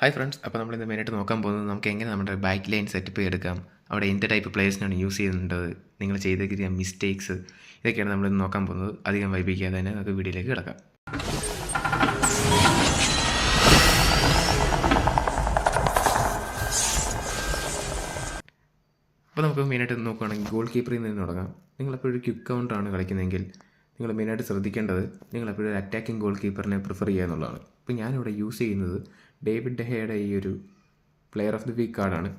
Hi friends, അപ്പോൾ നമ്മളിന്ന് മെയിനായിട്ട് നോക്കാൻ പോകുന്നത് നമുക്ക് എങ്ങനെ നമ്മുടെ ബാക്ക് ലൈൻ സെറ്റപ്പ് ചെയ്തെടുക്കാം, അവിടെ എന്ത് ടൈപ്പ് പ്ലേയേഴ്സിനാണ് യൂസ് ചെയ്യുന്നത്, നിങ്ങൾ ചെയ്തിരിക്കുന്ന മിസ്റ്റേക്സ്, ഇതൊക്കെയാണ് നമ്മളിന്ന് നോക്കാൻ പോകുന്നത്. അധികം വൈകിക്കാതെ തന്നെ നമുക്ക് വീഡിയോയിലേക്ക് കിടക്കാം. അപ്പോൾ നമുക്ക് മെയിനായിട്ട് നോക്കുകയാണെങ്കിൽ ഗോൾ കീപ്പറിൽ നിന്ന് തുടങ്ങാം. നിങ്ങളെപ്പോഴും ഒരു ക്വിക്ക് കൗണ്ടറാണ് കളിക്കുന്നതെങ്കിൽ നിങ്ങൾ മെയിനായിട്ട് ശ്രദ്ധിക്കേണ്ടത് നിങ്ങളെപ്പോഴും ഒരു അറ്റാക്കിംഗ് ഗോൾ കീപ്പറിനെ പ്രിഫർ ചെയ്യുക എന്നുള്ളതാണ്. ഇപ്പോൾ ഞാനിവിടെ യൂസ് ചെയ്യുന്നത് ഡേവിഡ് ഡെഹയുടെ ഈ ഒരു പ്ലെയർ ഓഫ് ദി വീക്ക് കാർഡാണ്.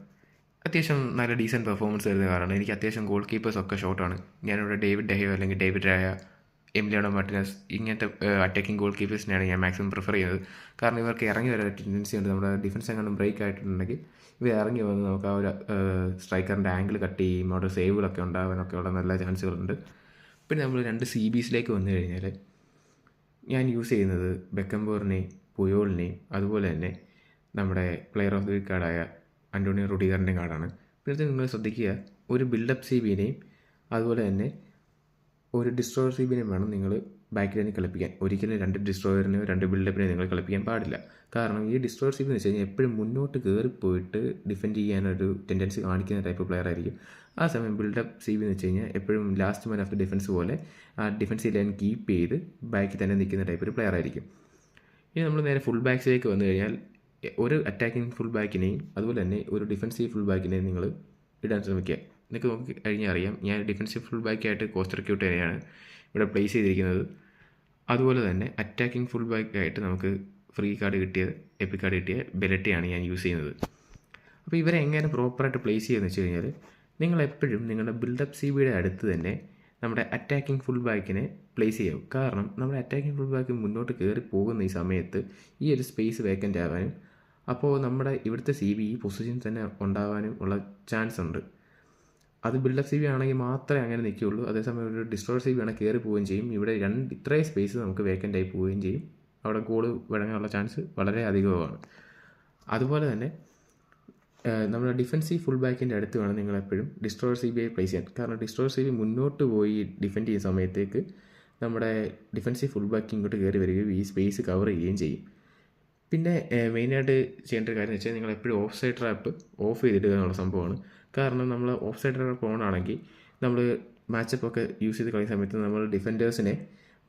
അത്യാവശ്യം നല്ല ഡീസൻറ്റ് പെർഫോമൻസ് തരുന്ന കാർഡാണ്. എനിക്ക് അത്യാവശ്യം ഗോൾ കീപ്പേഴ്സൊക്കെ ഷോർട്ടാണ്. ഞാനിവിടെ ഡേവിഡ് ഡെഹയോ അല്ലെങ്കിൽ ഡേവിഡ് രായ, എമിലിയാനോ മാർട്ടിനസ് ഇങ്ങനത്തെ അറ്റാക്കിംഗ് ഗോൾ കീപ്പേഴ്സിനെയാണ് ഞാൻ മാക്സിമം പ്രിഫർ ചെയ്യുന്നത്. കാരണം ഇവർക്ക് ഇറങ്ങി വരാൻ ടെൻഡൻസി ഉണ്ട്. നമ്മുടെ ഡിഫൻസ് എങ്ങാനും ബ്രേക്ക് ആയിട്ടുണ്ടെങ്കിൽ ഇവർ ഇറങ്ങി വന്ന് നമുക്ക് ആ ഒരു സ്ട്രൈക്കറിൻ്റെ ആംഗിൾ കട്ട് ചെയ്യും, അവിടെ സേവുകളൊക്കെ ഉണ്ടാകാനൊക്കെ ഉള്ള നല്ല ചാൻസുകളുണ്ട്. പിന്നെ നമ്മൾ രണ്ട് CBസിലേക്ക് വന്നു കഴിഞ്ഞാൽ ഞാൻ യൂസ് ചെയ്യുന്നത് ബെക്കംബോറിനെയും പുയോളിനെയും അതുപോലെ തന്നെ നമ്മുടെ പ്ലെയർ ഓഫ് ദി വീക്ക് കാർഡായ അന്റോണിയോ റുഡിഗറിൻ്റെയും കാർഡാണ്. പിന്നെ നിങ്ങൾ ശ്രദ്ധിക്കുക, ഒരു ബിൽഡപ്പ് CBനെയും അതുപോലെ തന്നെ ഒരു ഡിസ്ട്രോയർ CBനെയും വേണം നിങ്ങൾ ബാക്ക് ലൈനിൽ കളിപ്പിക്കാൻ. ഒരിക്കലും രണ്ട് ഡിസ്ട്രോയറിനെയോ രണ്ട് ബിൽഡപ്പിനെയോ നിങ്ങൾ കളിപ്പിക്കാൻ പാടില്ല. കാരണം ഈ ഡിസ്ട്രോയർ CB എന്ന് വെച്ച് കഴിഞ്ഞാൽ എപ്പോഴും മുന്നോട്ട് കയറിപ്പോയിട്ട് ഡിഫെൻഡ് ചെയ്യാനൊരു ടെൻഡൻസി കാണിക്കുന്ന ടൈപ്പ് പ്ലെയർ ആയിരിക്കും. ആ സമയം ബിൽഡപ്പ് CB എന്ന് വെച്ച് കഴിഞ്ഞാൽ എപ്പോഴും last man of the defence പോലെ ആ ഡിഫൻസീവ് ലൈൻ കീപ്പ് ചെയ്ത് ബാക്കിൽ തന്നെ നിൽക്കുന്ന ടൈപ്പ് ഒരു പ്ലെയർ ആയിരിക്കും. ഇനി നമ്മൾ നേരെ ഫുൾ ബാക്സിലേക്ക് വന്നു കഴിഞ്ഞാൽ ഒരു അറ്റാക്കിംഗ് ഫുൾ ബാക്കിനെയും അതുപോലെ തന്നെ ഒരു ഡിഫൻസീവ് ഫുൾ ബാക്കിനെയും നിങ്ങൾ ഇടാൻ ശ്രമിക്കുക. നിങ്ങൾക്ക് നോക്കി കഴിഞ്ഞാൽ അറിയാം, ഞാൻ ഡിഫൻസീവ് ഫുൾ ബാക്കായിട്ട് കോസ്റ്റർ ക്യൂട്ടനെയാണ് ഇവിടെ പ്ലേസ് ചെയ്തിരിക്കുന്നത്. അതുപോലെ തന്നെ അറ്റാക്കിംഗ് ഫുൾ ബാക്കായിട്ട് നമുക്ക് ഫ്രീ കാർഡ് കിട്ടിയത്, എപ്പിക് കാർഡ് കിട്ടിയ ബെലറ്റിയാണ് ഞാൻ യൂസ് ചെയ്യുന്നത്. അപ്പോൾ ഇവരെ എങ്ങനെ പ്രോപ്പറായിട്ട് പ്ലേസ് ചെയ്യുമെന്ന് വെച്ച് കഴിഞ്ഞാൽ നിങ്ങളെപ്പോഴും നിങ്ങളുടെ ബിൽഡപ്പ് CBയുടെ അടുത്ത് തന്നെ നമ്മുടെ അറ്റാക്കിംഗ് ഫുൾ ബാക്കിനെ പ്ലേസ് ചെയ്യും. കാരണം നമ്മുടെ അറ്റാക്കിംഗ് ഫുൾ ബാക്ക് മുന്നോട്ട് കയറി പോകുന്ന ഈ സമയത്ത് ഈ ഒരു സ്പേസ് വേക്കൻ്റ് ആവാനും അപ്പോൾ നമ്മുടെ ഇവിടുത്തെ CB ഈ പൊസിഷനിൽ തന്നെ ഉണ്ടാകാനും ഉള്ള ചാൻസ് ഉണ്ട്. അത് ബിൽഡപ്പ് CB ആണെങ്കിൽ മാത്രമേ അങ്ങനെ നിൽക്കുകയുള്ളൂ. അതേസമയം ഒരു ഡിസ്ട്രോയർ CB ആണെങ്കിൽ കയറി പോവുകയും ചെയ്യും. ഇവിടെ ഇത്രയും സ്പേസ് നമുക്ക് വേക്കൻ്റ് ആയി പോവുകയും ചെയ്യും. അവിടെ ഗോൾ വഴങ്ങാനുള്ള ചാൻസ് വളരെ അധികമാണ്. അതുപോലെ തന്നെ നമ്മുടെ ഡിഫൻസീവ് ഫുൾ ബാക്കിൻ്റെ അടുത്ത് വേണം നിങ്ങളെപ്പോഴും ഡിസ്ട്രോയർ CBയെ പ്ലേസ് ചെയ്യാൻ. കാരണം ഡിസ്ട്രോയർ CB മുന്നോട്ട് പോയി ഡിഫെൻഡ് ചെയ്യുന്ന സമയത്തേക്ക് നമ്മുടെ ഡിഫൻസീവ് ഫുൾ ബാക്ക് ഇങ്ങോട്ട് കയറി വരികയും ഈ സ്പേസ് കവർ ചെയ്യുകയും ചെയ്യും. പിന്നെ മെയിനായിട്ട് ചെയ്യേണ്ട ഒരു കാര്യം എന്ന് വെച്ചാൽ നിങ്ങൾ എപ്പോഴും ഓഫ് സൈഡ് ട്രാപ്പ് ഓഫ് ചെയ്തിടുക എന്നുള്ള സംഭവമാണ്. കാരണം നമ്മൾ ഓഫ് സൈഡ് ട്രാപ്പ് ഓണാണെങ്കിൽ നമ്മൾ മാച്ചപ്പൊക്കെ യൂസ് ചെയ്ത് കളിക്കുന്ന സമയത്ത് നമ്മൾ ഡിഫൻഡേഴ്സിനെ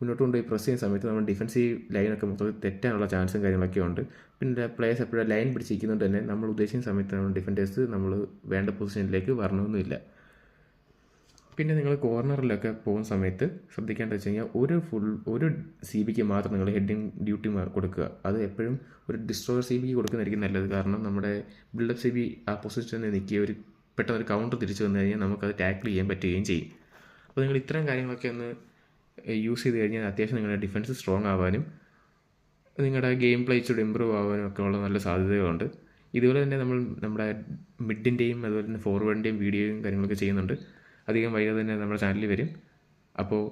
മുന്നോട്ട് കൊണ്ടുപോയി പ്രസ് ചെയ്യുന്ന സമയത്ത് നമ്മൾ ഡിഫൻസീവ് ലൈനൊക്കെ മൊത്തത്തിൽ തെറ്റാനുള്ള ചാൻസും കാര്യങ്ങളൊക്കെ ഉണ്ട്. പിന്നെ പ്ലേയേഴ്സ് എപ്പോഴും ലൈൻ പിടിച്ചിരിക്കുന്നതുകൊണ്ട് തന്നെ നമ്മൾ ഉദ്ദേശിക്കുന്ന സമയത്ത് നമ്മൾ ഡിഫൻഡേഴ്സ് നമ്മൾ വേണ്ട പൊസിഷനിലേക്ക് വരണമെന്നില്ല. പിന്നെ നിങ്ങൾ കോർണറിലൊക്കെ പോകുന്ന സമയത്ത് ശ്രദ്ധിക്കേണ്ടത് വെച്ച് കഴിഞ്ഞാൽ ഒരു CBക്ക് മാത്രം നിങ്ങൾ ഹെഡിങ് ഡ്യൂട്ടി കൊടുക്കുക. അത് എപ്പോഴും ഒരു ഡിസ്ട്രോയർ CBക്ക് കൊടുക്കുന്നതായിരിക്കും നല്ലത്. കാരണം നമ്മുടെ ബിൽഡപ്പ് CB ആ പൊസിഷനിൽ നിൽക്കുക പെട്ടെന്ന് ഒരു കൗണ്ടർ തിരിച്ചു വന്നു കഴിഞ്ഞാൽ നമുക്കത് ടാക്കിൾ ചെയ്യാൻ പറ്റുകയും ചെയ്യും. അപ്പോൾ നിങ്ങൾ ഇത്തരം കാര്യങ്ങളൊക്കെ ഒന്ന് യൂസ് ചെയ്ത് കഴിഞ്ഞാൽ അത്യാവശ്യം നിങ്ങളുടെ ഡിഫൻസ് സ്ട്രോങ് ആവാനും നിങ്ങളുടെ ഗെയിം പ്ലേ ഇച്ചിരി ഇമ്പ്രൂവ് ആവാനും ഒക്കെ ഉള്ള നല്ല സാധ്യതകളുണ്ട്. ഇതുപോലെ തന്നെ നമ്മുടെ മിഡിൻ്റെയും അതുപോലെ തന്നെ ഫോർവേഡിൻ്റെയും വീഡിയോയും കാര്യങ്ങളൊക്കെ ചെയ്യുന്നുണ്ട്. അധികം വൈകാതെ തന്നെ നമ്മുടെ ചാനലിൽ വരും. അപ്പോൾ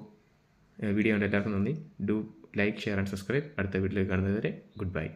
വീഡിയോ കണ്ട എല്ലാവർക്കും നന്ദി. Do like, share and subscribe. അടുത്ത വീഡിയോയിൽ കാണുന്നതുവരെ ഗുഡ് ബൈ.